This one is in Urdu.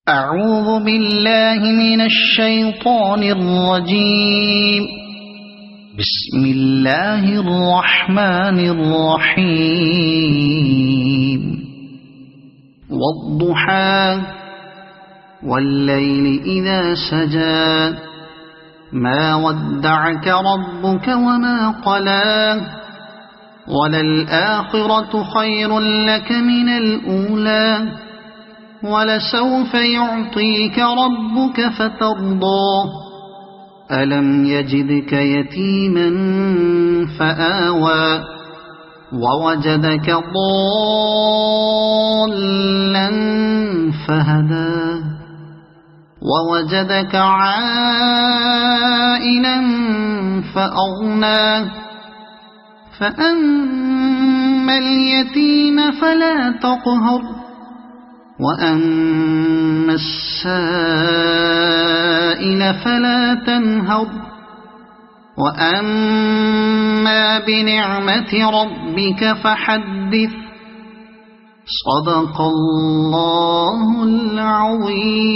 أعوذ بالله من الشيطان الرجيم. بسم الله الرحمن الرحيم. والضحى والليل إذا سجى ما ودعك ربك وما قلى وللآخرة خير لك من الأولى ولسوف يعطيك ربك فترضى ألم يجدك يتيما فآوى ووجدك ضالا فهدى ووجدك عائلا فأغنى فأما اليتيم فلا تقهر وأما السائل فلا تنهر وأما بنعمة ربك فحدث. صدق الله العظيم.